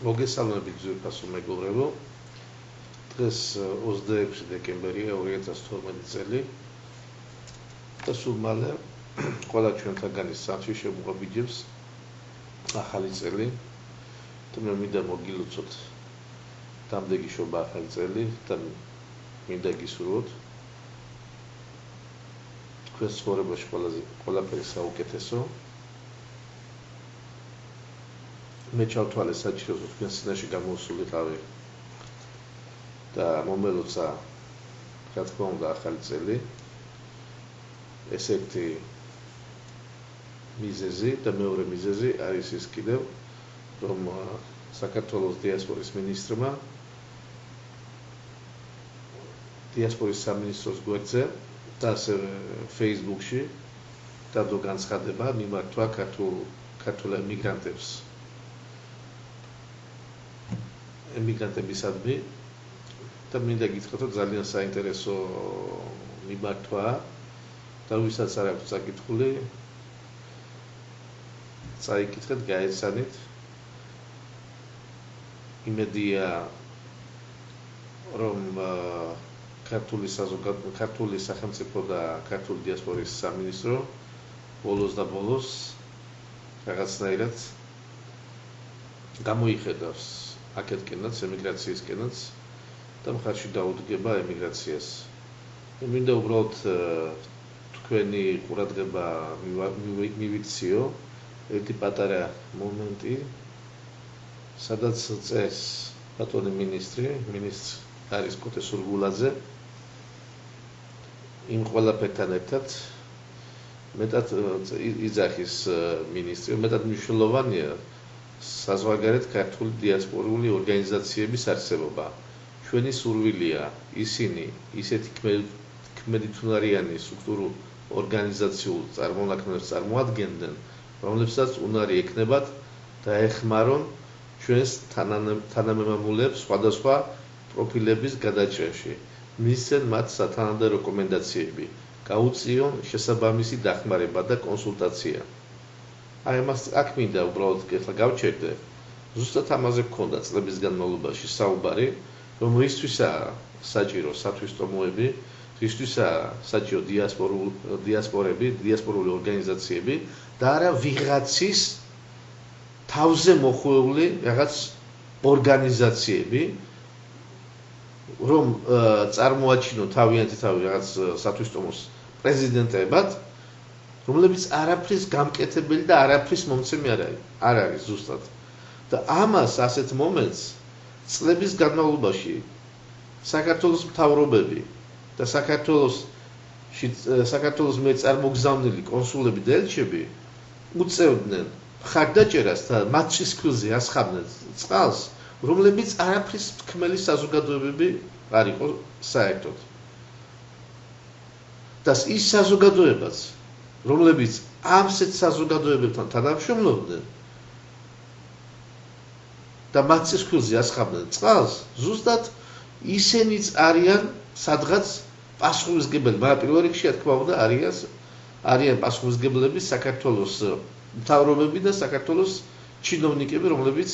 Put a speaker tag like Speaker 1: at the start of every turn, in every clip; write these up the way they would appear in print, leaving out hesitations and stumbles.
Speaker 1: მოგესალმებით ძვირფასო მეგობრებო. დღეს 26 დეკემბერია 2012 წელი და სულ მალე ყველა ჩვენთაგანის სახლში შემოგვაბიჯებს ახალი წელი და მე მინდა მოგილოცოთ დამდეგი შობა ახალი წელი და მინდა გისურვოთ თქვენს ცხოვრებაში ყველაფერი საუკეთესო. მე ჩავთვალე საჭიროს თქვენ სინაში გამოსულიყავი და მომელოცა რა თქმა უნდა ახალი წელი. ეს ერთი მიზეზი და მეორე მიზეზი არის ის კიდევ რომ საქართველოს დიასპორის მინისტრმა დიასპორის სამინისტროს გვერდზე და ასევე Facebook-ში დადო განცხადება მიმართვა ქართულ ემიგრანტებისადმი და მინდა გითხრათ რომ ძალიან საინტერესო მიმართვაა და ვისაც არ აქვს წაკითხული წაიკითხეთ, გაეცანით. იმედია რომ ქართული სახელმწიფო და ქართული დიასპორის სამინისტრო ბოლოს და ბოლოს რაღაცნაირად გამოიხედავს აქეთკენაც ემიგრაციისკენაც და მხარში დაუდგება ემიგრაციას. მინდა უბრალოდ თქვენი ყურადღება მივიქციო ერთი პატარა მომენტი, სადაც წერს ბატონი მინისტრი არის კოტე სურგულაძე იმ ყველაფერთან ერთად მეტად იძახის მინისტრი, მეტად მნიშვნელოვანია საზღვარგარეთ ქართული დიასპორული ორგანიზაციების არსებობა. ჩვენი სურვილია ისინი ისეთი ქმედითუნარიანი სტრუქტურულ ორგანიზაციულ წარმონაქმნებს წარმოადგენდნენ, რომლებსაც უნარი ექნებათ დაეხმარონ ჩვენს თანამემამულეებს სხვადასხვა პროფილების გადაჭრაში, მისცენ მათ სათანადო რეკომენდაციები, გაუწიონ შესაბამისი დახმარება და კონსულტაცია. აი ამას აქ მინდა უბრალოდ ახლა გავჩერდე. ზუსტად ამაზე გქონდა წლების განმავლობაში საუბარი, რომ რისთვისაა საჭირო სათვისტომოები, რისთვისაა საჭირო დიასპორული ორგანიზაციები და არა ვიღაცის თავზე მოხვეული რაღაც ორგანიზაციები, რომ წარმოაჩინონ თავიანთი რაღაც სათვისტომოს პრეზიდენტებად, რომლებიც არაფრის გამკეთებელი და არაფრის მომცემი არ არის ზუსტად. და ამას ასეთ მომენტს წლების განმავლობაში საქართველოს მთავრობები და საქართველოს მე წარმოგზავნილი კონსულები და ელჩები უწევდნენ მხარდაჭერას და მათთვის ქულზე ასხამდნენ წყალს, რომლებიც არაფრის თქმელი საზოგადოებები არ იყო საერთოდ. და ის საზოგადოებაც, რომლებიც ამსეთ საზოგადოებებთან თანამშრომლობდნენ და მათთვის ქულზე ასხამდნენ წყალს, ზუსტად ისინიც არიან სადღაც პასუხისმგებელი, მაგრამ პირველ რიგში რა თქმა უნდა არიან პასუხისმგებლები საქართველოს მთავრობები და საქართველოს ჩინოვნიკები, რომლებიც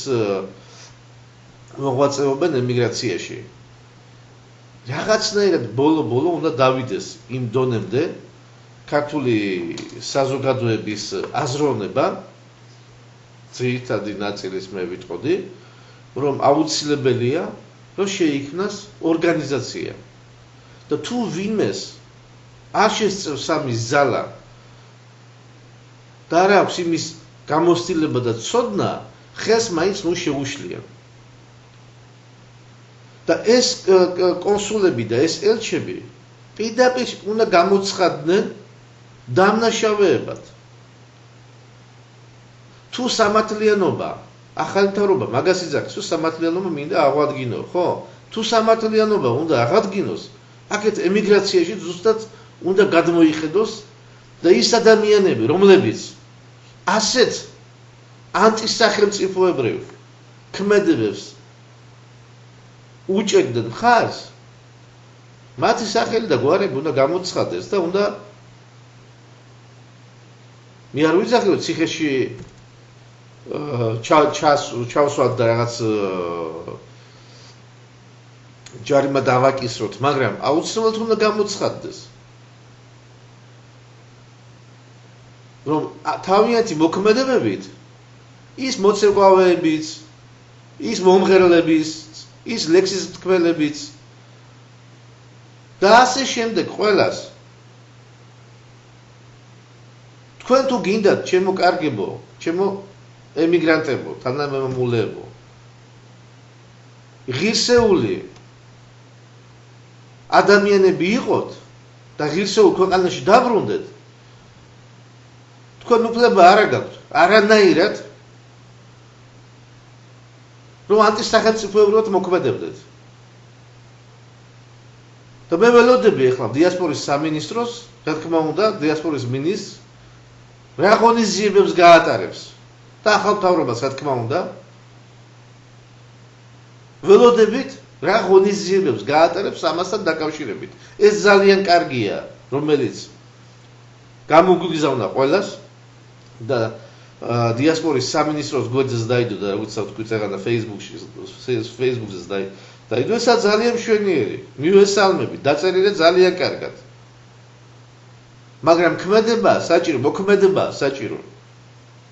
Speaker 1: მოღვაწეობენ ემიგრაციაში. რაღაცნაირად ბოლო უნდა დავიდეს იმ დონემდე ქართული საზოგადოების აზროვნება, ძირითადი ნაწილის მე ვიტყოდი, რომ აუცილებელია რომ შეიქმნას ორგანიზაცია. და თუ ვინმეს არ შესწევს ამის ზალა და არ აქვს იმის გამოცდილება და ცოდნა, ხელს მაინც შეუშლიან. და ეს კონსულები და ეს ელჩები პირდაპირ უნდა გამოცხადდნენ დამნაშავეებად. თუ სამართლიანობა ახალი მთავრობა მაგას იძახის, თუ სამართლიანობა მინდა აღვადგინო, ხო? თუ სამართლიანობა უნდა აღადგინოს, აქეთ ემიგრაციაში ზუსტად უნდა გადმოიხედოს და ის ადამიანები, რომლებიც ასეთ ანტისახელმწიფოებრივ ქმედებებს უჭერდნენ მხარს, მათი სახელი და გვარები უნდა გამოცხადდეს და უნდა მე არ ვიძახი რომ ციხეში ჩავსვათ და რაღაც ჯარიმა დავაკისროთ, მაგრამ აუცილებლად უნდა გამოცხადდეს. რომ თავიანთი მოქმედებებით ის მოცეკვავეებიც, ის მომღერლებიც, ის ლექსის თქმელებიც და ასე შემდეგ ყველას თქვენ თუ გინდათ ჩემო კარგებო, ჩემო ემიგრანტებო, თანამემამულეებო, ღირსეული ადამიანები იყოთ და ღირსეულ ქვეყანაში დაბრუნდეთ, თქვენ უფლება არ გაქვთ არანაირად რომ ანტისახელმწიფოებრივად მოქმედებდეთ. და მე ველოდები ახლა დიასპორის სამინისტროს, რა თქმა უნდა, დიასპორის მინისტრს რა ღონისძიებებს გაატარებს და ახალ მთავრობას, რა თქმა უნდა, ველოდებით რა ღონისძიებებს გაატარებს ამასთან დაკავშირებით. ეს ძალიან კარგია, რომელიც გამოგვიგზავნა ყველას და დიასპორის სამინისტროს გვერდზეც დაიდო და როგორც თქვით ახლა Facebook-ზე დაიდო, ესა ძალიან მშვენიერი, მივესალმები, დაწერილი ძალიან კარგად. მაგრამ ქმედება საჭირო, მოქმედება საჭირო.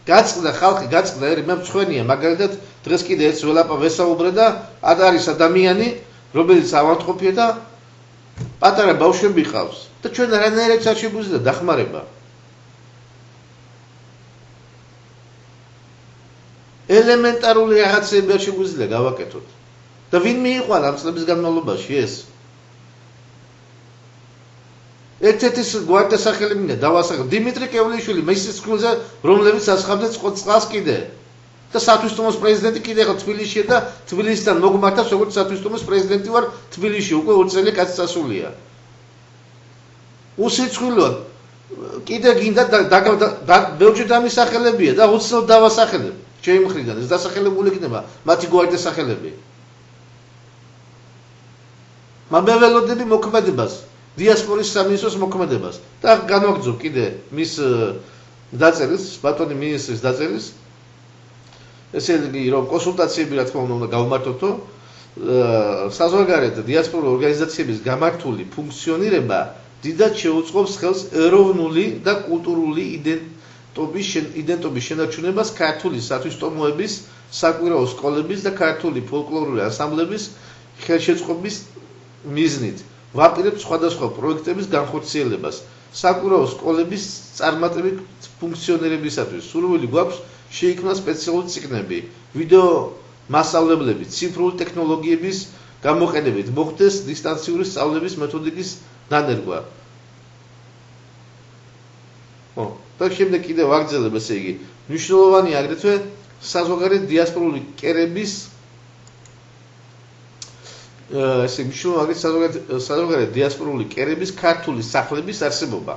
Speaker 1: გაწყდა ხალხი, გაწყდა ერი, მე მწვენია, მაგალითად დღეს კიდე ერთ ველაპა ვესაუბრე და არის ადამიანი, რომელიც ავადმყოფია და პატარა ბავშვები ყავს და ჩვენ არანაირად არ შეგვიძლია დახმარება. ელემენტარული რაღაცები არ შეგვიძლია გავაკეთოთ. და ვინ მიიყვანა ამ წლების განმავლობაში ეს? ერთ-ერთი გვარდასახელი მინდა დავასახელო დიმიტრი კევლიშვილი, მისის წყვილზე, რომლებიც ასხამდა წყალს კიდე. და სათვისტომოს პრეზიდენტი კიდე ხო თბილისშია და თბილისიდან მოგმართავს როგორც სათვისტომოს პრეზიდენტი ვარ თბილისში, უკვე 2 წელი კაც წასულია. უსიცხვილოდ კიდე გინდა ბევრჯერ დამისახელებია და უცნაურად დავასახელებ. ჩემი მხრიდან ეს დასახელებული იქნება მათი გვარდასახელები. მე ველოდები მოქმედებას, დიასპორის სამინისტროს მოქმედებას და განვაგრძობ კიდე მის დაწერილს, ბატონი მინისტრის დაწერილს. ესე იგი, რომ კონსულტაციები რა თქმა უნდა გავმართოთო, საზღვარგარეთ დიასპორული ორგანიზაციების გამართული ფუნქციონირება დიდად შეუწყობს ხელს ეროვნული და კულტურული იდენტობის შენარჩუნებას ქართული სათვისტომოების, საკვირაო სკოლების და ქართული ფოლკლორული ანსამბლების ხელშეწყობის მიზნით. ვაპირებთ სხვადასხვა პროექტების განხორციელებას საკვირაო სკოლების წარმატებით ფუნქციონირებისათვის. სურვილი გვაქვს შეიქმნა სპეციალური წიგნები, ვიდეო მასწავლებლები, ციფრული ტექნოლოგიების გამოყენებით მოხდეს დისტანციური სწავლების მეთოდიკის დანერგვა. და შემდეგ კიდევ ვაგრძელებ, ესე იგი, მნიშვნელოვანი აგრეთვე საზღვარგარეთ დიასპორული კერების ესე მნიშვნელოვანი საზღვარგარეთ დიასპორული კერების ქართული სახლების არსებობა.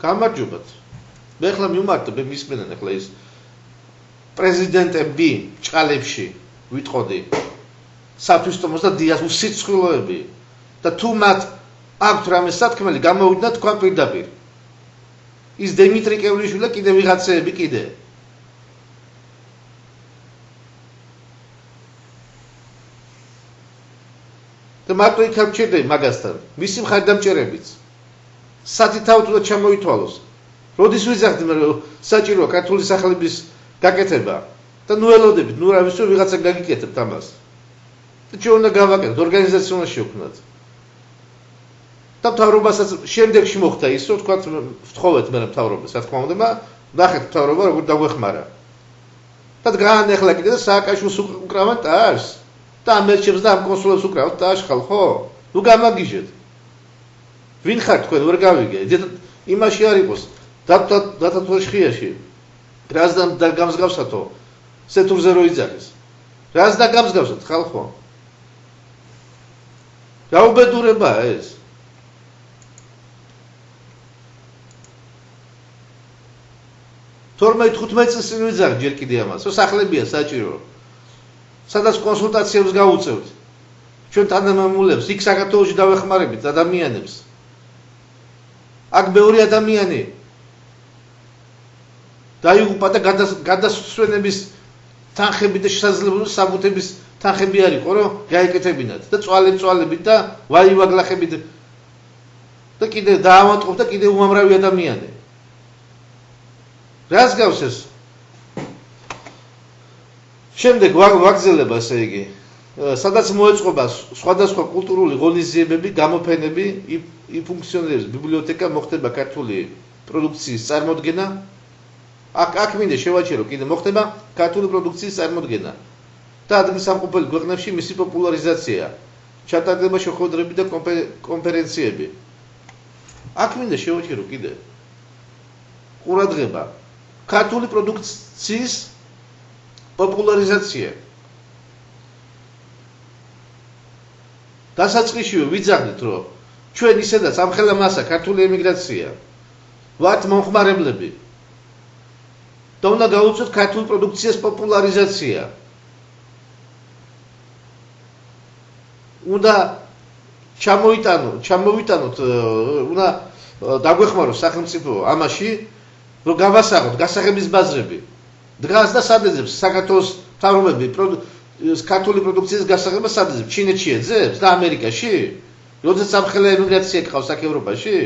Speaker 1: გამარჯობათ. მე ახლა მიმართებ, მე მისმენენ ახლა ის პრეზიდენტები ჭყალებში ვიტყოდი. სათვისტომოს და დიასპოროს სიცხვილოები და თუ მათ აქვთ რამე სათქმელი, გამოვიდნენ თქვა პირდაპირ. ის დიმიტრი კევლიშვილი და კიდე ვიღაცეები კიდე. და მარტო იქ ამჭირდები მაგასთან, მისი მხარდამჭერებიც. სათითაოდ უნდა ჩამოითვალოს. როდის ვიზახდი მე საჭიროა ქართული სახლების გაკეთება და ნუ ელოდებით, ნუ რა ვიცი ვიღაცა გაგიკეთებთ ამას. და ჩვენ უნდა გავაკეთოთ, ორგანიზაცია უნდა შევქმნათ. და მთავრობასაც შემდეგში მოხდა ის, რომ თქვა ვთხოვეთ მე მთავრობას, რა თქმა უნდა, ნახეთ მთავრობა როგორ დაგვეხმარა. და გაანახლა კიდე და სააკაშვილს უკრავენ ტაშს. და ამ ელჩებს და ამ კონსულებს უკრავთ ტაშს ხალხო? ნუ გამაგიჟეთ. ვინ ხარ თქვენ, ვერ გავიგე. იმაში არ იყოს დათათოშხიაში. რას და გამსგავსათო? სეთურზე რო იძახის. რას და გამსგავსათ ხალხო? რა უბედურებაა ეს? თორმე 15 წელს წინ ვიძახ ჯერ კიდე ამას, რომ სახლებია საჭირო. სადაც კონსულტაციებს გავუწევთ. ჩვენ თანამემამულეებს იქ საქართველოში დავეხმარებით ადამიანებს. აქ ბევრი ადამიანი დაიღუპა და გადასვენების თანხები და შესაძლებლობის საბუთების თანხები არ იყო, რომ გაეკეთებინათ და წვალებით და ვაივაგლახებით და კიდე დაავადყოფ და კიდე უამრავი ადამიანი. რას გავს ეს? შემდეგ ვაგზელება, ესე იგი, სადაც მოეწყობა სხვადასხვა კულტურული ღონისძიებები, გამოფენები, იფუნქციონირებს ბიბლიოთეკა, მოხდება ქართული პროდუქციის წარმოდგენა. აქ მინდა შევაჩერო, კიდე მოხდება ქართული პროდუქციის წარმოდგენა და ადგილსამყოფელ ქვეყნებში მისი პოპულარიზაცია, ჩატარდება შეხვედრები და კონფერენციები. აქ მინდა შევაჩერო კიდე ყურადღება ქართული პროდუქციის პოპულარიზაცია. დასაწყისშივე ვიძახდით, რომ ჩვენ ისედაც ამხელა მასა ქართული ემიგრაცია ვართ მომხმარებლები და უნდა გავუწევთ ქართული პროდუქციის პოპულარიზაცია. უნდა ჩამოვიტანოთ, უნდა დაგვეხმაროს სახელმწიფო ამაში, რომ გავასაღოთ გასაღების ბაზრები. დღას და სადეძებს საქართველოს მთავრობები ქართული პროდუქციის გასაღებას სადეძებს? ჩინეთში ეძებს და ამერიკაში? როდესაც ამხელა ემიგრაცია გყავს აქ ევროპაში?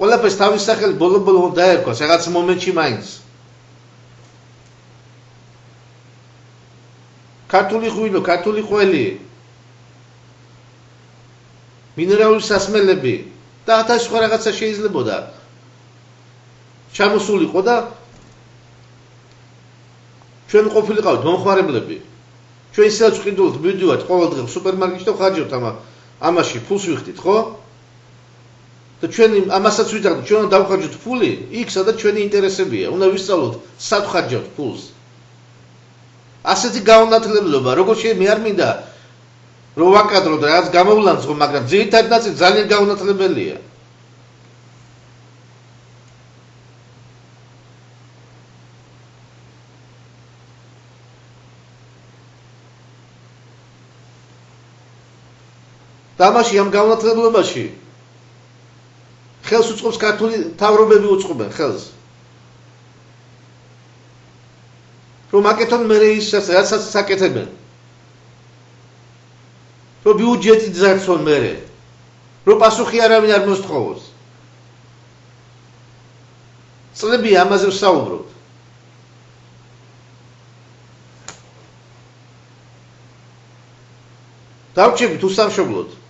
Speaker 1: ყველაფერს თავის სახელი ბოლო დაერქვას რაღაც მომენტში მაინც. ქართული ღვინო, ქართული ყველი, მინერალური სასმელები და ათასი სხვა რაღაცა შეიძლებოდა ჩამოსულიყო და ჩვენ ყოფილიყავით მომხმარებლები. ჩვენ ისედაც ვყიდულობთ, მივდივართ ყოველ დღე სუპერმარკეტში და ვხარჯავთ ამაში ფულს ვიხდით, ხო? და ჩვენ ამასაც ვიძახდით, ჩვენ უნდა დავხარჯოთ ფული იქ, სადაც ჩვენი ინტერესებია. უნდა ვისწავლოთ სად ვხარჯავთ ფულს. ასეთი გაუნათლებლობა, როგორც მე არ მინდა რომ ვაკადროთ რაღაც გამოვლანძღო, მაგრამ ძირითადი ნაწილი ძალიან გაუნათლებელია. და ამაში ამ გაუნათლებლებაში ხელს უწყობს ქართული მთავრობები უწყობენ ხელს. რომ აკეთონ მერე ის რასაც საკეთებენ. რომ ბიუჯეტი ძარცონ მერე. რომ პასუხი არავინ არ მოსთხოვოს. წლები ამაზე ვსაუბრობთ. დავჭებით უსამშობლოდ.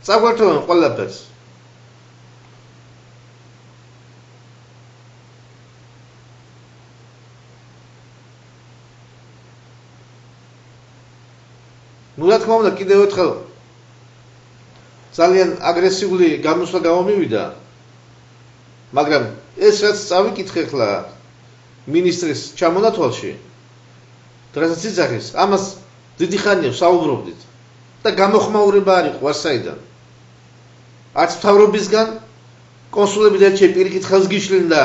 Speaker 1: წაგვართოვან ყველაფერს. ნუ რა თქმა უნდა კიდევ ერთხელ ძალიან აგრესიული გამოსვლა გამომივიდა, მაგრამ ეს რაც წავიკითხე ხლა მინისტრის ჩამონათვალში, რასაც იძახის, ამას დიდი ხანია ვსაუბრობდით და გამოხმაურება არ იყო არსაიდან. არც მთავრობისგან კონსულები და ელჩები პირიქით ხელს გიშლენ და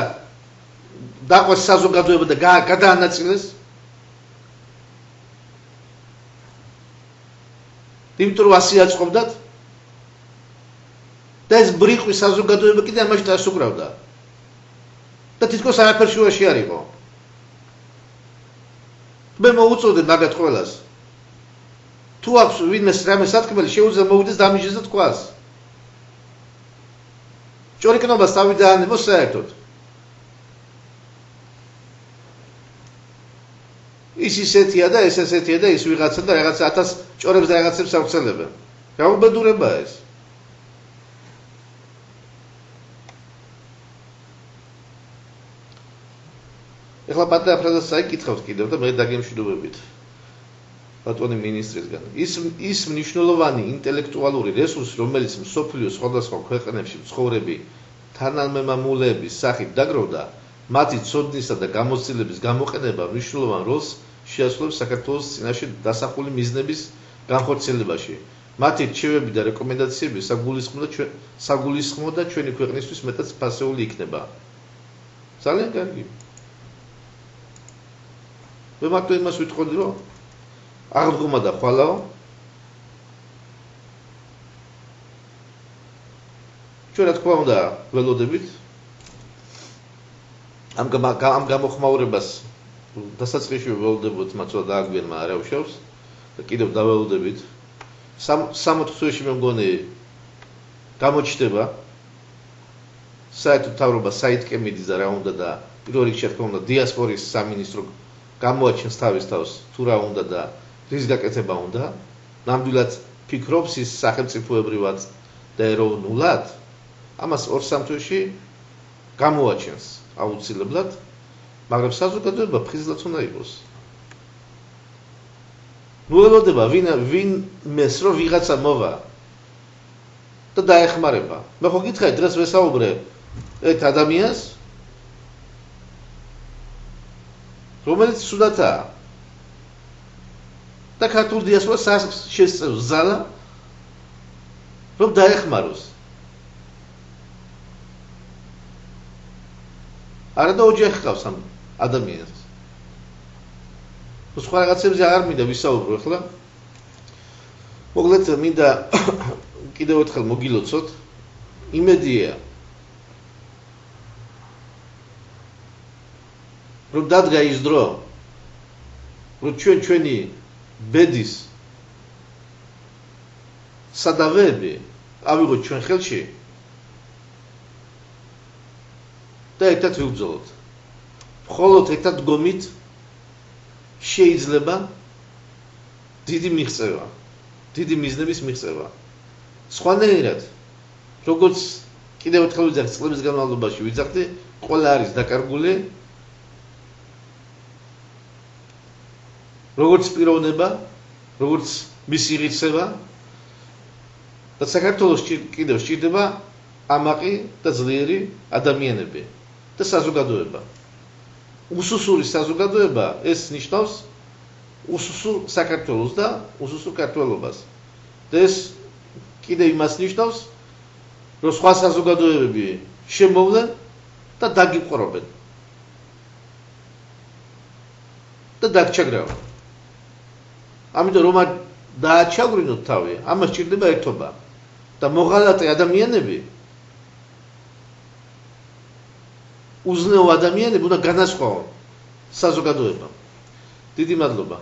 Speaker 1: დაყვეს საზოგადოება და გადაანაწილეს. იმიტომ რომ ასე აწყობდათ და ეს ბრიყვი საზოგადოება კიდე ამაში დასუკრავდა და თითქოს არაფერ შუაში არ იყო. მე მოუწოდე მაგათ ყველას. თუ აქვს ვინმეს რამე სათქმელი, შეუძლია მოვიდეს და ამის შესაძლებლად თქვას. ჭორიკნობას თავი დაანებოს საერთოდ. ის ისეთია და ეს ესეთია და ის ვიღაცა და რაღაც 1000 ჭორებს და რაღაცებს ავრცელებენ. რა უბედურებაა ეს? ეხლა პატარა ფრაზას საიკითხავთ კიდევ და მე დაგემშვიდობებით. ბატონი მინისტრისგან. ის მნიშვნელოვანი ინტელექტუალური რესურსი, რომელიც მსოფლიოს სხვადასხვა ქვეყნებში მცხოვრები თანამემამულეების სახით დაგროვდა, მათი ცოდნისა და გამოცდილების გამოყენება მნიშვნელოვან როლს შეასრულებს საქართველოს წინაშე დასახული მიზნების განხორციელებაში. მათი რჩევები და რეკომენდაციები საგულისხმო და ჩვენი ქვეყნისთვის მეტად ფასეული იქნება. ძალიან კარგი. მე მარტო იმას ვიტყოდი, რომ აღდგომა და ხვალაო ჩვენ რა თქმა უნდა ველოდებით ამ გამოხმაურებას დასაწყისში ველოდებოთ, მაცვა დააგვიანმა არ აუშავს და კიდევ დაველოდებით 60 თვეში მე მგონი გამოჩნდება საერთო მთავრობა საითკე მიდის და რა უნდა და პირველ რიგში რა თქმა უნდა დიასპორის სამინისტრო გამოაჩენს თავის თავს თუ რა უნდა და რის გაკეთება უნდა ნამდვილად ფიქრობს ის სახელმწიფოებრივად და ეროვნულად ამას 2-3 თვეში გამოაჩენს აუცილებლად მაგრამ საზოგადოება ფხიზლად უნდა იყოს ნუ ელოდება ვინ მეს რო ვიღაცა მოვა და დაეხმარება მე ხო გითხარი დღეს ვესაუბრე ერთ ადამიანს რომელიც სუდათაა და ქართულ დიასპორას შესწევს ზალა რომ დაეხმაროს არა და ოჯახი ყავს ამ ადამიანს სხვა რაღაცებზე არ მინდა ვისაუბრო ახლა მოგლეთ მინდა კიდევ ერთხელ მოგილოცოთ იმედია რომ დადგა ის დრო რომ ჩვენი ბედის სადავეები ავიღოთ ჩვენ ხელში და ერთად ვიბრძოლოთ მხოლოდ ერთად დგომით შეიძლება დიდი მიღწევა დიდი მიზნების მიღწევა სხვანაირად როგორც კიდევ ერთხელ ვიძახი წლების განმავლობაში ვიძახდი ყველა არის დაკარგული როგორც პიროვნება როგორც მისი ღირსება და საქართველოს კიდევ სჭირდება ამაყი და ძლიერი ადამიანები და საზოგადოება უსუსური საზოგადოება ეს ნიშნავს უსუსურ საქართველოს და უსუსურ ქართველობას და ეს კიდევ იმას ნიშნავს რომ სხვა საზოგადოებები შემოვლენ და დაგიყვრობენ და დაგჩაგრავენ ამიტომ რომ დააჩაგვრინოთ თავი ამას სჭირდება ერთობა და მოღალატე ადამიანები უზნეო ადამიანები უნდა განასხვაონ საზოგადოებამ დიდი მადლობა